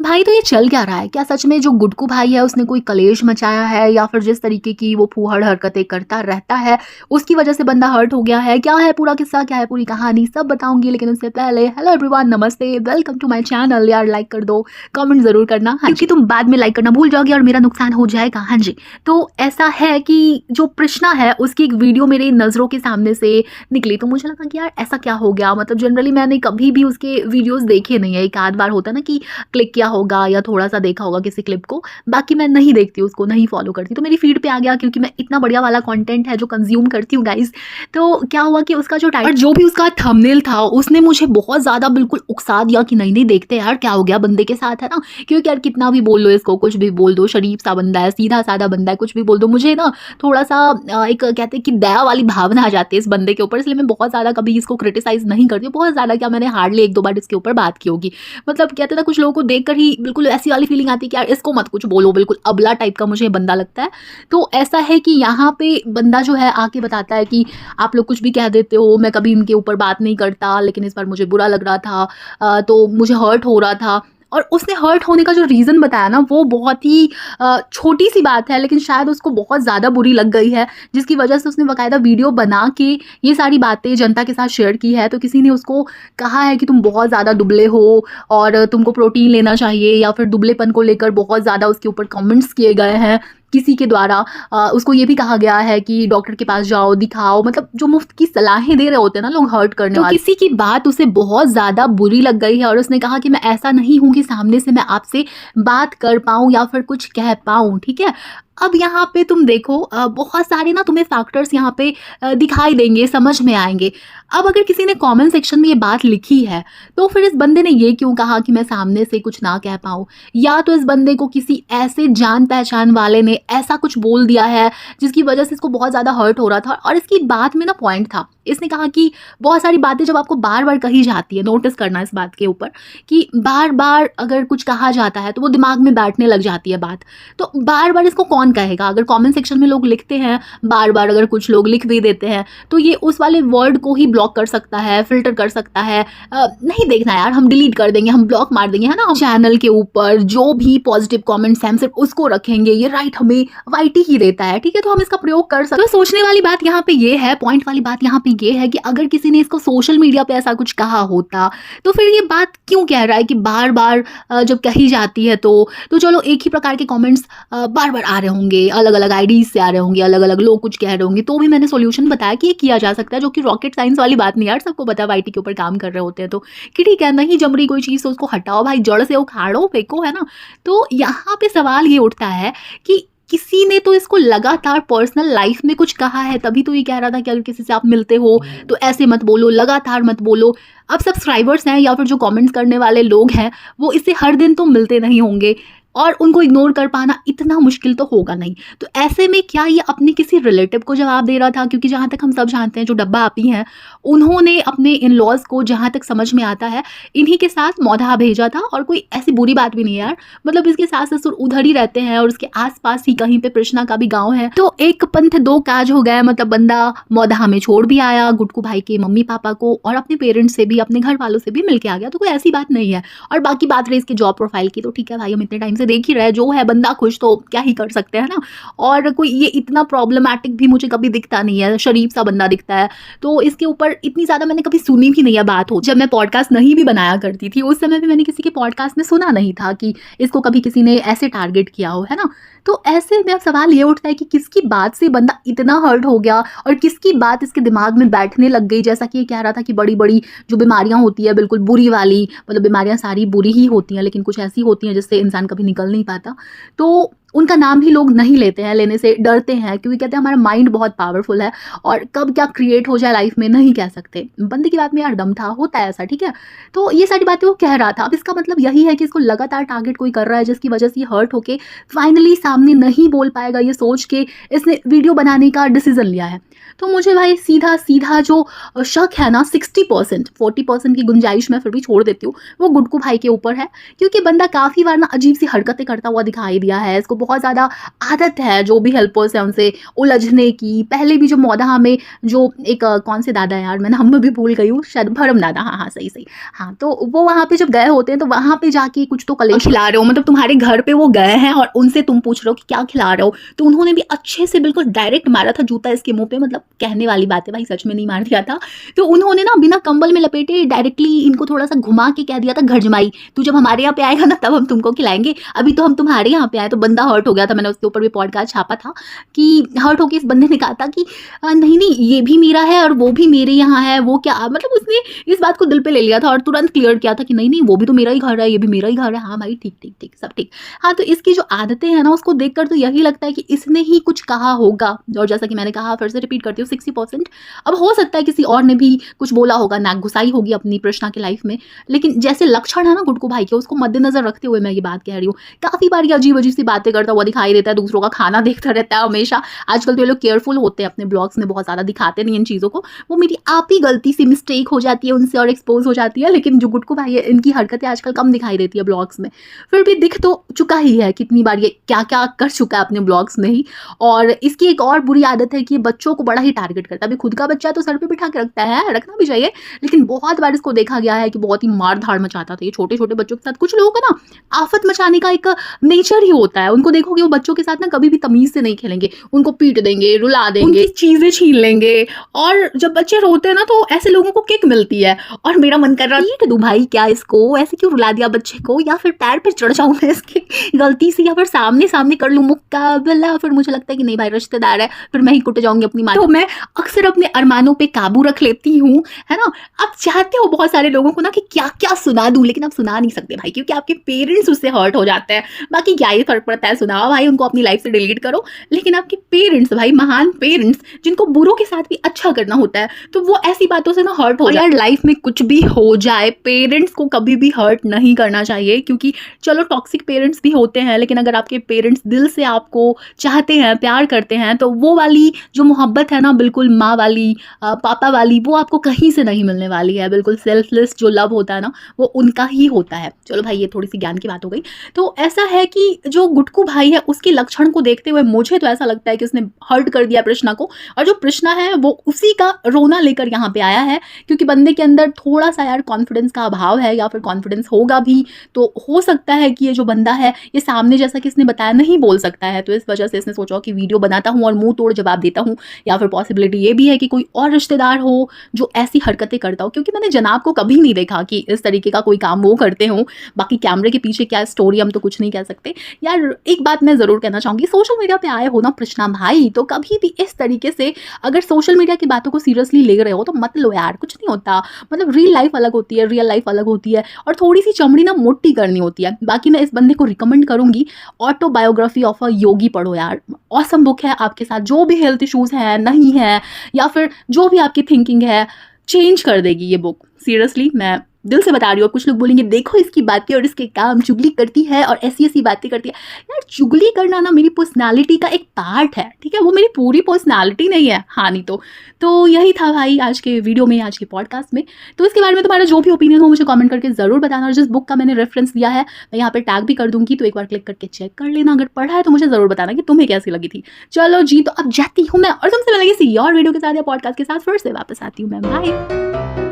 भाई तो ये चल क्या रहा है? क्या सच में जो गुड्डू भाई है उसने कोई कलेश मचाया है, या फिर जिस तरीके की वो फूहड़ हरकतें करता रहता है उसकी वजह से बंदा हर्ट हो गया है? क्या है पूरा किस्सा, क्या है पूरी कहानी, सब बताऊंगी। लेकिन उससे पहले हेलो एवरीवन, नमस्ते, वेलकम टू माय चैनल। यार लाइक कर दो, कमेंट जरूर करना, हाँ, क्योंकि तुम बाद में लाइक करना भूल जाओगे और मेरा नुकसान हो जाएगा। हाँ जी, तो ऐसा है कि जो कृष्णा है उसकी एक वीडियो मेरी नज़रों के सामने से निकली, तो मुझे लगा कि यार ऐसा क्या हो गया। मतलब जनरली मैंने कभी भी उसके वीडियोस देखे नहीं है, एक आध बार होता है ना कि क्लिक किया होगा या थोड़ा-सा देखा होगा किसी क्लिप को, बाकी मैं नहीं देखती उसको, नहीं फॉलो करती। तो मेरी फीड पे आ गया क्योंकि मैं इतना बढ़िया वाला कंटेंट है जो कंज़्यूम करती हूँ गाइज़। तो क्या हुआ कि उसका जो टाइटल और जो भी उसका थंबनेल था उसने मुझे बहुत ज़्यादा बिल्कुल उकसा दिया कि नहीं-नहीं देखते यार क्या हो गया बंदे के साथ, है ना? क्योंकि यार कितना भी बोल लो इसको, कुछ भी बोल दो, शरीफ-सा बंदा है, सीधा-साधा बंदा है, कुछ भी बोल दो, मुझे ना थोड़ा-सा एक कहते हैं कि दया वाली भावना आ जाती है इस बंदे के ऊपर, इसलिए मैं बहुत ज़्यादा कभी इसको क्रिटिसाइज़ नहीं करती हूँ। बहुत ज़्यादा क्या, मैंने हार्डली 1-2 बार इसके ऊपर बात की होगी। मतलब कहते हैं ना कुछ लोगों को देखकर ही बिल्कुल ऐसी वाली फीलिंग आती है कि यार इसको मत कुछ बोलो, बिल्कुल अबला टाइप का मुझे बंदा लगता है। तो ऐसा है कि यहाँ पे बंदा जो है आके बताता है कि आप लोग कुछ भी कह देते हो, मैं कभी इनके ऊपर बात नहीं करता, लेकिन इस बार मुझे बुरा लग रहा था, तो मुझे हर्ट हो रहा था। और उसने हर्ट होने का जो रीज़न बताया ना वो बहुत ही छोटी सी बात है, लेकिन शायद उसको बहुत ज़्यादा बुरी लग गई है, जिसकी वजह से उसने बाकायदा वीडियो बना के ये सारी बातें जनता के साथ शेयर की है। तो किसी ने उसको कहा है कि तुम बहुत ज़्यादा दुबले हो और तुमको प्रोटीन लेना चाहिए, या फिर दुबलेपन को लेकर बहुत ज़्यादा उसके ऊपर कमेंट्स किए गए हैं किसी के द्वारा। उसको ये भी कहा गया है कि डॉक्टर के पास जाओ, दिखाओ, मतलब जो मुफ्त की सलाहें दे रहे होते हैं ना लोग हर्ट करने वाले। तो किसी की बात उसे बहुत ज़्यादा बुरी लग गई है और उसने कहा कि मैं ऐसा नहीं हूँ कि सामने से मैं आपसे बात कर पाऊँ या फिर कुछ कह पाऊँ, ठीक है? अब यहाँ पे तुम देखो बहुत सारे ना तुम्हें फैक्टर्स यहाँ पे दिखाई देंगे, समझ में आएंगे। अब अगर किसी ने कमेंट सेक्शन में ये बात लिखी है तो फिर इस बंदे ने ये क्यों कहा कि मैं सामने से कुछ ना कह पाऊँ, या तो इस बंदे को किसी ऐसे जान पहचान वाले ने ऐसा कुछ बोल दिया है जिसकी वजह से इसको बहुत ज़्यादा हर्ट हो रहा था। और इसकी बात में ना पॉइंट था, इसने कहा कि बहुत सारी बातें जब आपको बार बार कही जाती है, नोटिस करना इस बात के ऊपर कि बार बार अगर कुछ कहा जाता है तो वो दिमाग में बैठने लग जाती है बात। तो बार बार इसको कौन कहेगा? अगर कमेंट सेक्शन में लोग लिखते हैं बार बार, अगर कुछ लोग लिख भी देते हैं तो ये उस वाले वर्ड को ही ब्लॉक कर सकता है, फिल्टर कर सकता है। नहीं देखना यार, हम डिलीट कर देंगे, हम ब्लॉक मार देंगे, है ना? चैनल के ऊपर जो भी पॉजिटिव कमेंट्स हैं हम सिर्फ उसको रखेंगे, ये राइट हमें वाईटी ही देता है, ठीक है? तो हम इसका प्रयोग कर सकते हैं। तो सोचने वाली बात यहाँ पे ये है, पॉइंट वाली बात यहाँ पे ये है कि अगर किसी ने इसको सोशल मीडिया पे ऐसा कुछ कहा होता तो फिर ये बात क्यों कह रहा है कि बार बार जब कही जाती है तो चलो एक ही प्रकार के कमेंट्स बार बार आ रहे होंगे, अलग अलग आईडीज से आ रहे होंगे, अलग अलग लोग कुछ कह रहे होंगे, तो भी मैंने सॉल्यूशन बताया कि ये किया जा सकता है, जो कि रॉकेट साइंस वाली बात नहीं यार, सबको पता है वाईटी के ऊपर काम कर रहे होते हैं तो कि ठीक है, नहीं जम रही कोई चीज़ तो उसको हटाओ भाई, जड़ से उखाड़ो, फेंको, है ना? तो यहाँ पे सवाल ये उठता है कि किसी ने तो इसको लगातार पर्सनल लाइफ में कुछ कहा है, तभी तो ये कह रहा था कि अगर किसी से आप मिलते हो तो ऐसे मत बोलो, लगातार मत बोलो। अब सब्सक्राइबर्स हैं या फिर जो कमेंट्स करने वाले लोग हैं वो इससे हर दिन तो मिलते नहीं होंगे और उनको इग्नोर कर पाना इतना मुश्किल तो होगा नहीं। तो ऐसे में क्या ये अपने किसी रिलेटिव को जवाब दे रहा था? क्योंकि जहाँ तक हम सब जानते हैं जो डब्बा आपी हैं उन्होंने अपने इन लॉज को, जहाँ तक समझ में आता है, इन्हीं के साथ मौधा भेजा था। और कोई ऐसी बुरी बात भी नहीं है यार, मतलब इसके सास ससुर उधर ही रहते हैं और उसके आसपास ही कहीं पे कृष्णा का भी गाँव है। तो एक पंथ दो काज हो गए, मतलब बंदा मौधा में छोड़ भी आया गुड्डू भाई के मम्मी पापा को और अपने पेरेंट्स से भी, अपने घर वालों से भी मिल के आ गया, तो कोई ऐसी बात नहीं है। और बाकी बात रही इसके जॉब प्रोफाइल की, तो ठीक है भाई, हम इतने टाइम से देख ही रहे, जो है बंदा खुश तो क्या ही कर सकते हैं ना। और कोई ये इतना प्रॉब्लमैटिक भी मुझे कभी दिखता नहीं है, शरीफ सा बंदा दिखता है, तो इसके ऊपर इतनी ज़्यादा मैंने कभी सुनी भी नहीं है बात हो। जब मैं पॉडकास्ट नहीं भी बनाया करती थी उस समय भी मैंने किसी के पॉडकास्ट में सुना नहीं था कि इसको कभी किसी ने ऐसे टारगेट किया हो, है ना? तो ऐसे में अब सवाल ये उठता है कि किसकी बात से बंदा इतना हर्ट हो गया और किसकी बात इसके दिमाग में बैठने लग गई। जैसा कि ये कह रहा था कि बड़ी बड़ी जो बीमारियां होती है, बिल्कुल बुरी वाली, मतलब बीमारियां सारी बुरी ही होती हैं लेकिन कुछ ऐसी होती हैं जिससे इंसान कभी निकल नहीं पाता, तो उनका नाम भी लोग नहीं लेते हैं, लेने से डरते हैं, क्योंकि कहते हैं हमारा माइंड बहुत पावरफुल है और कब क्या क्रिएट हो जाए लाइफ में नहीं कह सकते। बंदे की बात में यार दम था, होता है ऐसा, ठीक है? तो ये सारी बातें वो कह रहा था। अब इसका मतलब यही है कि इसको लगातार टारगेट कोई कर रहा है जिसकी वजह से ये हर्ट होके फाइनली सामने नहीं बोल पाएगा, ये सोच के इसने वीडियो बनाने का डिसीजन लिया है। तो मुझे भाई सीधा सीधा जो शक है ना, 60%, 40% की गुंजाइश मैं फिर भी छोड़ देती हूँ, वो गुड्डू भाई के ऊपर है, क्योंकि बंदा काफ़ी बार ना अजीब सी हरकतें करता हुआ दिखाई दिया है। इसको बहुत ज़्यादा आदत है जो भी हेल्पर्स हैं उनसे उलझने की। पहले भी जो मौदाहा में जो एक कौन से दादा यार, मैं नाम में भी भूल गई हूँ, शायद भरम दादा, हाँ, सही। हाँ, तो वो वहाँ पे जब गए होते हैं तो वहाँ पे जाके कुछ तो कलेश खिला रहे हो, मतलब तुम्हारे घर पे वो गए हैं और उनसे तुम पूछ रहे हो कि क्या खिला रहे हो, तो उन्होंने भी अच्छे से बिल्कुल डायरेक्ट मारा था जूता इसके मुँह पे, मतलब कहने वाली बात है भाई, सच में नहीं मार दिया था। तो उन्होंने ना बिना कंबल में लपेटे डायरेक्टली इनको थोड़ा सा घुमा के कह दिया था, घर जमाई तू जब हमारे यहाँ पे आएगा ना तब हम तुमको खिलाएंगे, अभी तो हम तुम्हारे यहाँ पे आए। तो बंदा हर्ट हो गया था, मैंने उसके ऊपर भी पॉडकास्ट छापा था कि हर्ट होके इस बंदे ने कहा था कि नहीं ये भी मेरा है और वो भी मेरे यहाँ है, वो क्या, मतलब उसने इस बात को दिल पे ले लिया था और तुरंत क्लियर किया था कि नहीं वो भी तो मेरा ही घर है, ये भी मेरा ही घर है। हाँ भाई, ठीक सब ठीक। हाँ, तो इसकी जो आदतें हैं ना उसको देखकर तो यही लगता है कि इसने ही कुछ कहा होगा, और जैसा कि मैंने कहा, फिर से रिपीट करती हूँ, 60%। अब हो सकता है किसी और ने भी कुछ बोला होगा, नाक घुसाई होगी अपनी प्रश्ना की लाइफ में, लेकिन जैसे लक्षण है ना गुड्डू भाई के, उसको मद्देनजर रखते हुए मैं ये बात कह रही हूँ। काफी बार ये अजीब सी बातें करता हुआ दिखाई देता है, दूसरों का खाना देखता रहता है हमेशा। आजकल तो ये लोग केयरफुल होते हैं अपने ब्लॉग्स में, बहुत ज्यादा दिखाते नहीं इन चीजों को। वो मेरी आप ही गलती से मिस्टेक हो जाती है उनसे और एक्सपोज हो जाती है, लेकिन जो गुड्डू भाई है इनकी हरकतें आजकल कम दिखाई देती है ब्लॉग्स में। फिर भी दिख तो चुका ही है कितनी बार ये क्या क्या कर चुका है अपने ब्लॉग्स में ही। और इसकी एक और बुरी आदत है कि बच्चों को बड़ा ही टारगेट करता है। अभी खुद का बच्चा तो सर पे बिठा के रखता है, रखना भी चाहिए, लेकिन बहुत बार इसको देखा गया है कि बहुत ही मार धाड़ मचाता था ये छोटे छोटे बच्चों के साथ। कुछ लोगों का ना आफत मचाने का एक नेचर ही होता है, उनको देखोगे वो बच्चों के साथ ना कभी भी तमीज से नहीं खेलेंगे, उनको पीट देंगे, रुला देंगे, चीजें छीन लेंगे, और जब बच्चे रोते हैं ना तो ऐसे लोगों को किक मिलती है। और मेरा मन कर रहा है पीट दूं भाई, क्या इसको ऐसे क्यों रुला दिया बच्चे को, या फिर पैर पे चढ़ जाऊं मैं इसके गलती से, या फिर सामने सामने कर लूं मुकाबला। फिर मुझे लगता है कि नहीं भाई रिश्तेदार है, फिर मैं ही कुट जाऊंगी अपनी माँ। तो मैं अक्सर अपने अरमानों पे काबू रख लेती हूँ, है ना। आप चाहते हो बहुत सारे लोगों को ना कि क्या क्या सुना दूं, लेकिन आप सुना नहीं सकते भाई, क्योंकि आपके पेरेंट्स उससे हर्ट हो जाते हैं। बाकी क्या ही फर्क पड़ता है, सुनाओ भाई, उनको अपनी लाइफ से डिलीट करो, लेकिन आपके पेरेंट्स भाई, महान पेरेंट्स जिनको बुरों के साथ भी अच्छा करना होता है, तो वो ऐसी बातों से ना हर्ट हो जाए। लाइफ में कुछ भी हो जाए, पेरेंट्स को कभी भी हर्ट नहीं करना चाहिए, क्योंकि चलो टॉक्सिक पेरेंट्स भी होते हैं, लेकिन अगर आपके पेरेंट्स दिल से आपको चाहते हैं, प्यार करते हैं, तो वो वाली जो मोहब्बत है ना, बिल्कुल माँ वाली, पापा वाली, वो आपको कहीं से नहीं मिलने वाली है। बिल्कुल सेल्फलेस जो लव होता है ना, वो उनका ही होता है। चलो भाई, ये थोड़ी सी ज्ञान की बात हो गई। तो ऐसा है कि जो गुटकू भाई है उसके लक्षण को देखते हुए मुझे तो ऐसा लगता है कि उसने हर्ट कर दिया कृष्णा को, और जो कृष्णा है वो उसी का रोना लेकर यहाँ पे आया है, क्योंकि बंदे के अंदर थोड़ा सा यार कॉन्फिडेंस का अभाव है, या फिर कॉन्फिडेंस होगा भी तो हो सकता है कि ये जो बंदा है ये सामने, जैसा कि इसने बताया, नहीं बोल सकता है, तो इस वजह से इसने सोचा कि वीडियो बनाता हूँ और मुंह तोड़ जवाब देता हूँ। या फिर पॉसिबिलिटी ये भी है कि कोई और रिश्तेदार हो जो ऐसी हरकतें करता हो, क्योंकि मैंने जनाब को कभी नहीं देखा कि इस तरीके का कोई काम वो करते हो। बाकी कैमरे के पीछे क्या स्टोरी हम तो कुछ नहीं कह सकते। यार एक बात मैं ज़रूर कहना चाहूँगी, सोशल मीडिया पे आए हो ना कृष्णा भाई, तो कभी भी इस तरीके से अगर सोशल मीडिया की बातों को सीरियसली ले रहे हो तो मत लो यार, कुछ नहीं होता। मतलब रियल लाइफ अलग होती है, रियल लाइफ अलग होती है, और थोड़ी सी चमड़ी ना मोटी करनी होती है। बाकी मैं इस बंदे को रिकमेंड करूंगी, ऑटोबायोग्राफी ऑफ अ योगी पढ़ो यार, ऑसम बुक है। आपके साथ जो भी हेल्थ इश्यूज हैं, नहीं है, या फिर जो भी आपकी थिंकिंग है, चेंज कर देगी ये बुक। सीरियसली मैं दिल से बता रही हूँ। कुछ लोग बोलेंगे देखो इसकी बातें और इसके काम, चुगली करती है और ऐसी ऐसी बातें करती है। यार चुगली करना ना मेरी पर्सनालिटी का एक पार्ट है, ठीक है, वो मेरी पूरी पर्सनालिटी नहीं है। हाँ नहीं तो यही था भाई आज के वीडियो में, आज के पॉडकास्ट में। तो इसके बारे में तुम्हारा जो भी ओपिनियन हो मुझे कमेंट करके ज़रूर बताना, और जिस बुक का मैंने रेफरेंस दिया है मैं यहाँ पे टैग भी कर दूंगी, तो एक बार क्लिक करके चेक कर लेना। अगर पढ़ा है तो मुझे ज़रूर बताना कि तुम्हें कैसी लगी थी। चलो जी, तो अब जाती हूँ मैं, और तुमसे मिलेंगे किसी और वीडियो के साथ या पॉडकास्ट के साथ फिर से वापस आती हूँ मैं। बाय।